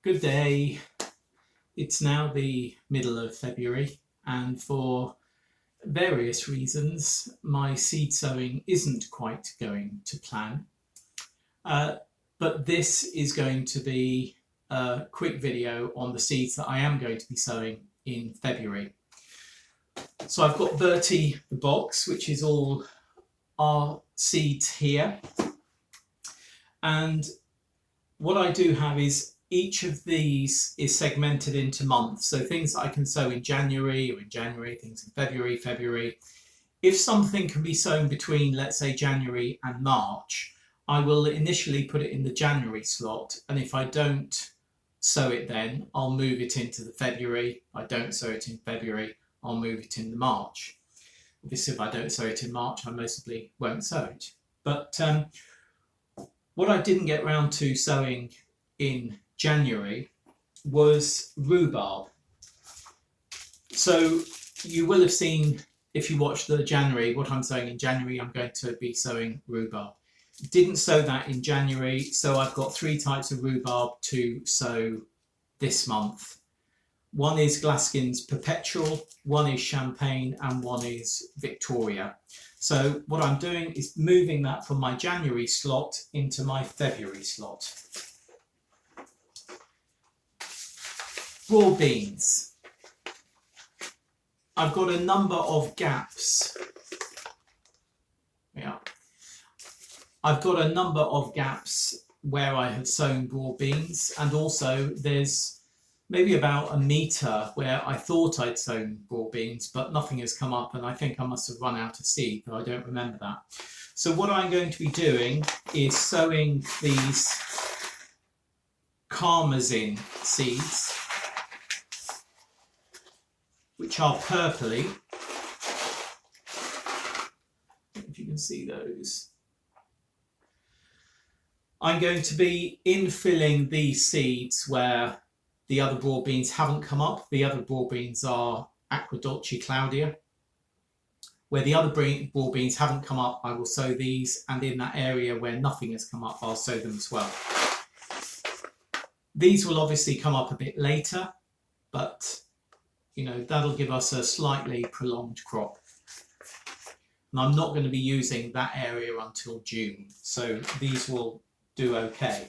Good day. It's now the middle of February, and for various reasons, my seed sowing isn't quite going to plan. But this is going to be a quick video on the seeds that I am going to be sowing in February. So I've got Bertie the box, which is all our seeds here. And what I do have is each of these is segmented into months. So things that I can sow in January, things in February. If something can be sown between, let's say, January and March, I will initially put it in the January slot. And if I don't sow it then, I'll move it into the February. If I don't sow it in February, I'll move it in the March. Obviously, if I don't sow it in March, I mostly won't sow it. But what I didn't get round to sowing in January was rhubarb. So you will have seen, if you watched the January, what I'm sowing in January, I'm going to be sowing rhubarb. Didn't sow that in January, so I've got three types of rhubarb to sow this month. One is Glaskin's Perpetual, one is Champagne, and one is Victoria. So what I'm doing is moving that from my January slot into my February slot. Raw beans. I've got a number of gaps. Yeah. I've got a number of gaps where I have sown raw beans, and also there's maybe about a metre where I thought I'd sown raw beans, but nothing has come up, and I think I must have run out of seed, though I don't remember that. So what I'm going to be doing is sowing these Karmazin seeds, which are purpley. If you can see those. I'm going to be infilling these seeds where the other broad beans haven't come up. The other broad beans are Aquadolce Claudia. Where the other broad beans haven't come up, I will sow these, and in that area where nothing has come up, I'll sow them as well. These will obviously come up a bit later, but you know, that'll give us a slightly prolonged crop. And I'm not going to be using that area until June, so these will do okay.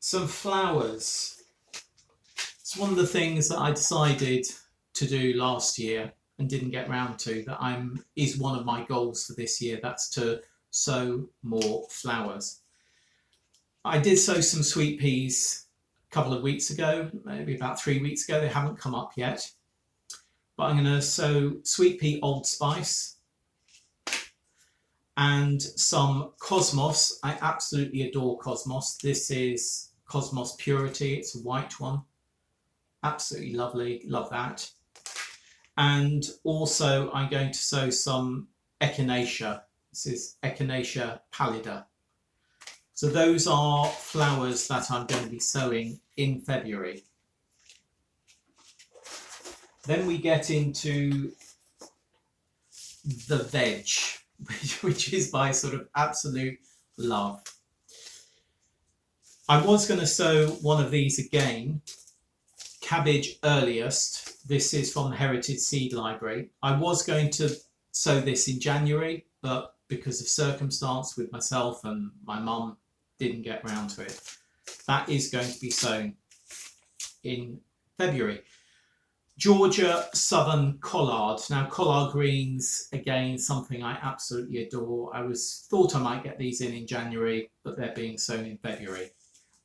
Some flowers. It's one of the things that I decided to do last year and didn't get round to, that is one of my goals for this year. That's to sow more flowers. I did sow some sweet peas a couple of weeks ago, maybe about 3 weeks ago. They haven't come up yet. But I'm going to sow sweet pea Old Spice and some Cosmos. I absolutely adore Cosmos. This is Cosmos Purity. It's a white one. Absolutely lovely. Love that. And also I'm going to sow some Echinacea. This is Echinacea pallida. So those are flowers that I'm going to be sowing in February. Then we get into the veg, which is my sort of absolute love. I was going to sow one of these again, Cabbage Earliest. This is from the Heritage Seed Library. I was going to sow this in January, but because of circumstance with myself and my mum, didn't get round to it. That is going to be sown in February. Georgia Southern Collard. Now, collard greens, again, something I absolutely adore. I thought I might get these in January, but they're being sown in February.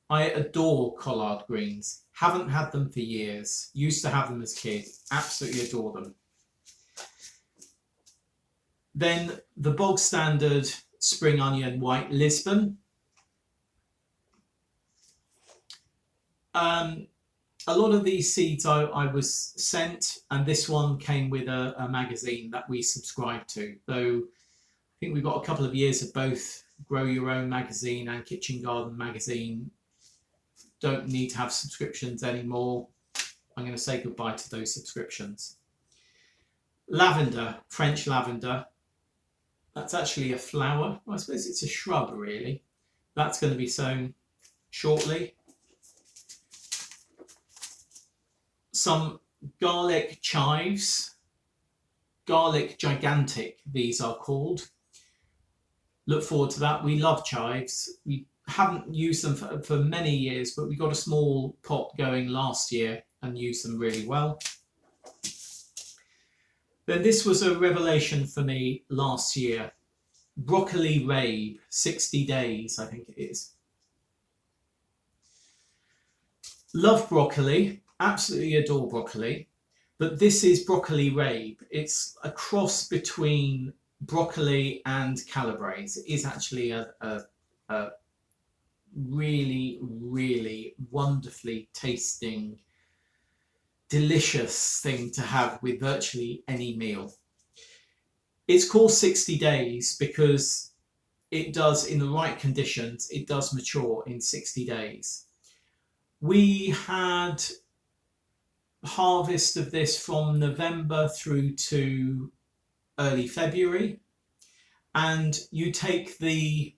I adore collard greens. Haven't had them for years. Used to have them as a kid. Absolutely adore them. Then the bog standard spring onion white Lisbon. A lot of these seeds I was sent, and this one came with a magazine that we subscribed to. Though I think we've got a couple of years of both Grow Your Own magazine and Kitchen Garden magazine. Don't need to have subscriptions anymore. I'm going to say goodbye to those subscriptions. Lavender, French lavender. That's actually a flower. Well, I suppose it's a shrub, really. That's going to be sown shortly. Some garlic chives, garlic gigantic these are called. Look forward to that. We love chives. We haven't used them for many years, but we got a small pot going last year and used them really well. Then this was a revelation for me last year. Broccoli rabe, 60 days, I think it is. Love broccoli, absolutely adore broccoli, but this is broccoli rabe. It's a cross between broccoli and calabrese. It is actually a really, really wonderfully tasting, delicious thing to have with virtually any meal. It's called 60 days because it does, in the right conditions, it does mature in 60 days. We had harvest of this from November through to early February, and you take the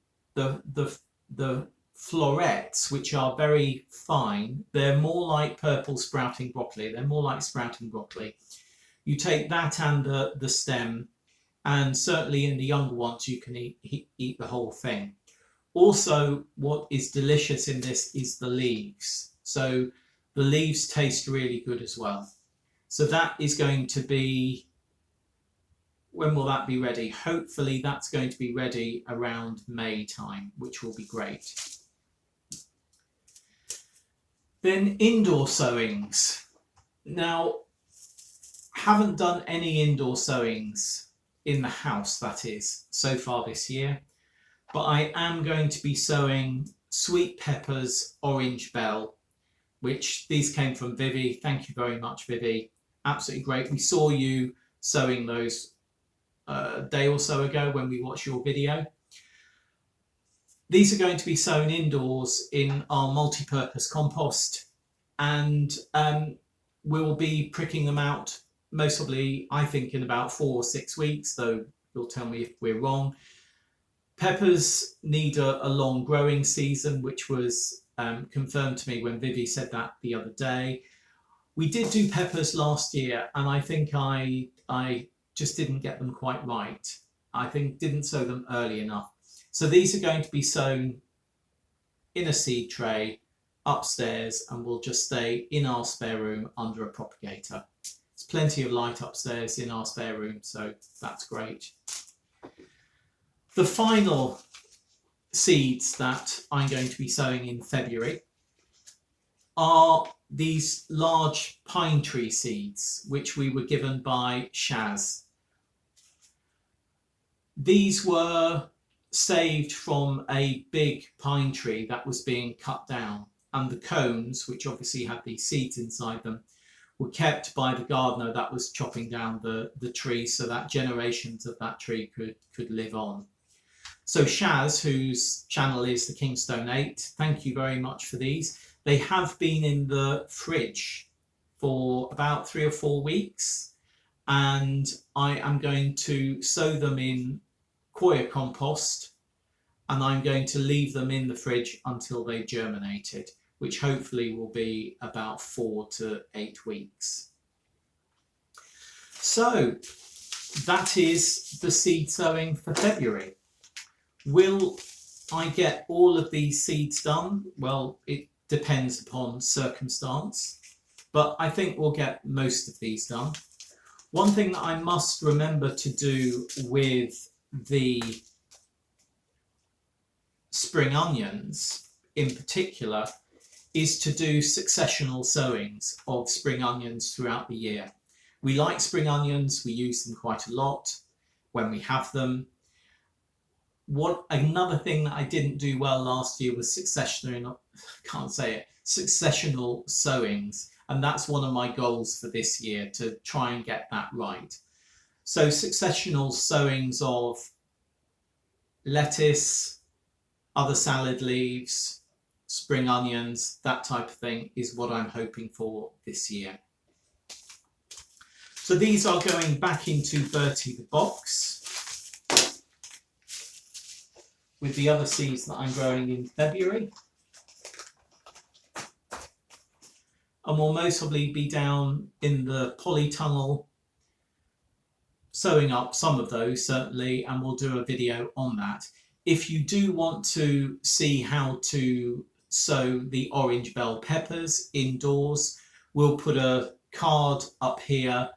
florets, which are very fine. They're more like purple sprouting broccoli. They're more like sprouting broccoli. You take that and the stem, and certainly in the younger ones you can eat the whole thing. Also, what is delicious in this is the leaves. So the leaves taste really good as well. So that is going to be, when will that be ready? Hopefully that's going to be ready around May time, which will be great. Then indoor sowings. Now, haven't done any indoor sowings in the house, that is, so far this year, but I am going to be sowing sweet peppers, orange bell, which these came from Vivi. Thank you very much, Vivi. Absolutely great. We saw you sowing those a day or so ago when we watched your video. These are going to be sown indoors in our multi-purpose compost, and we'll be pricking them out most probably, I think, in about 4 or 6 weeks, though you'll tell me if we're wrong. Peppers need a long growing season, which was confirmed to me when Vivi said that the other day. We did do peppers last year, and I think I just didn't get them quite right. I think didn't sow them early enough. So these are going to be sown in a seed tray upstairs, and will just stay in our spare room under a propagator. There's plenty of light upstairs in our spare room, so that's great. The final seeds that I'm going to be sowing in February are these large pine tree seeds, which we were given by Shaz. These were saved from a big pine tree that was being cut down, and the cones, which obviously had these seeds inside them, were kept by the gardener that was chopping down the tree so that generations of that tree could live on. So Shaz, whose channel is the Kingstone 8, thank you very much for these. They have been in the fridge for about 3 or 4 weeks, and I am going to sow them in coir compost, and I'm going to leave them in the fridge until they've germinated, which hopefully will be about 4 to 8 weeks. So that is the seed sowing for February. Will I get all of these seeds done? Well, it depends upon circumstance, but I think we'll get most of these done. One thing that I must remember to do with the spring onions in particular is to do successional sowings of spring onions throughout the year. We like spring onions, we use them quite a lot when we have them. Another thing that I didn't do well last year was successional sowings, and that's one of my goals for this year, to try and get that right. So successional sowings of lettuce, other salad leaves, spring onions, that type of thing is what I'm hoping for this year. So these are going back into Bertie the box with the other seeds that I'm growing in February. and we'll most probably be down in the polytunnel sewing up some of those certainly, and we'll do a video on that. If you do want to see how to sow the orange bell peppers indoors, we'll put a card up here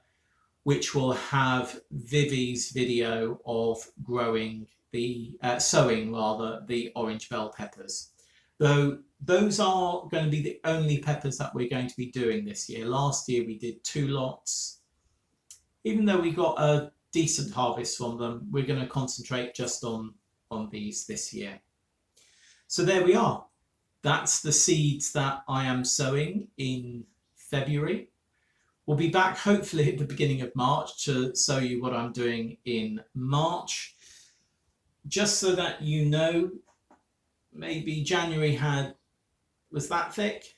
which will have Vivi's video of growing the sowing rather the orange bell peppers. Though those are going to be the only peppers that we're going to be doing this year. Last year we did 2 lots. Even though we got a decent harvest from them, we're going to concentrate just on these this year. So there we are. That's the seeds that I am sowing in February. We'll be back hopefully at the beginning of March to show you what I'm doing in March. Just so that you know, maybe January was that thick.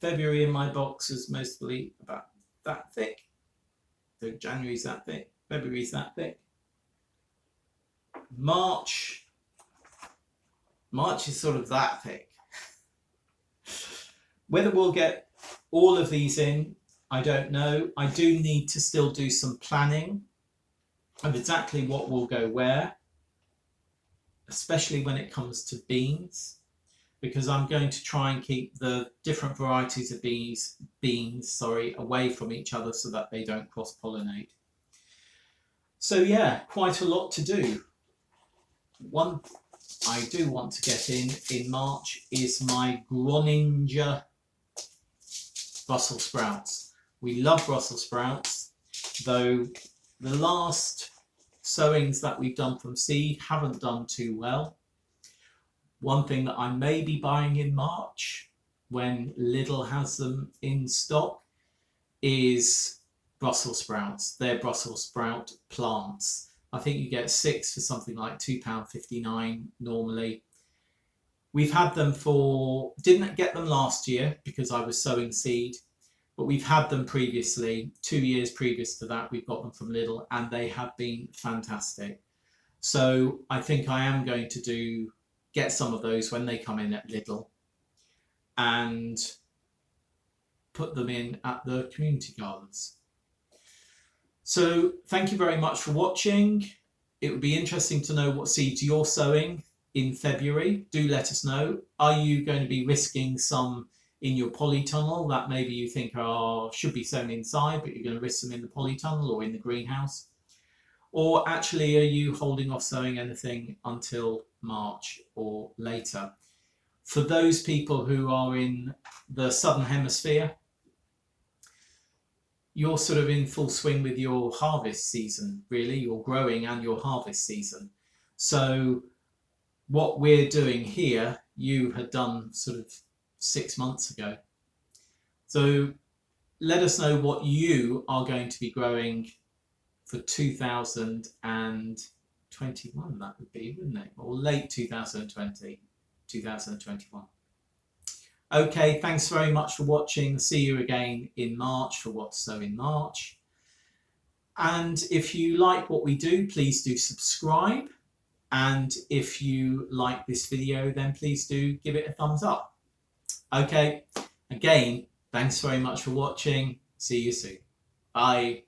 February in my box is mostly about that thick. So January's that thick, February's that thick. March is sort of that thick. Whether we'll get all of these in, I don't know. I do need to still do some planning of exactly what will go where, especially when it comes to beans, because I'm going to try and keep the different varieties of beans away from each other so that they don't cross-pollinate. So yeah, quite a lot to do. One I do want to get in March is my Groninger Brussels sprouts. We love Brussels sprouts, though the last sowings that we've done from seed haven't done too well. One thing that I may be buying in March, when Lidl has them in stock, is Brussels sprouts. They're Brussels sprout plants. I think you get 6 for something like £2.59 normally. We've had them didn't get them last year because I was sowing seed, but we've had them previously, 2 years previous to that. We've got them from Lidl and they have been fantastic. So I think I am going to get some of those when they come in at Lidl and put them in at the community gardens. So thank you very much for watching. It would be interesting to know what seeds you're sowing in February. Do let us know. Are you going to be risking some in your polytunnel that maybe you think should be sown inside, but you're going to risk them in the polytunnel or in the greenhouse? Or actually, are you holding off sowing anything until March or later? For those people who are in the Southern Hemisphere, you're sort of in full swing with your harvest season, really, your growing and your harvest season. So what we're doing here, you had done sort of 6 months ago. So let us know what you are going to be growing for 2021, that would be, wouldn't it? Or late 2020, 2021. Okay, thanks very much for watching. See you again in March for What's So in March. And if you like what we do, please do subscribe. And if you like this video, then please do give it a thumbs up. Okay, again, thanks very much for watching. See you soon. Bye.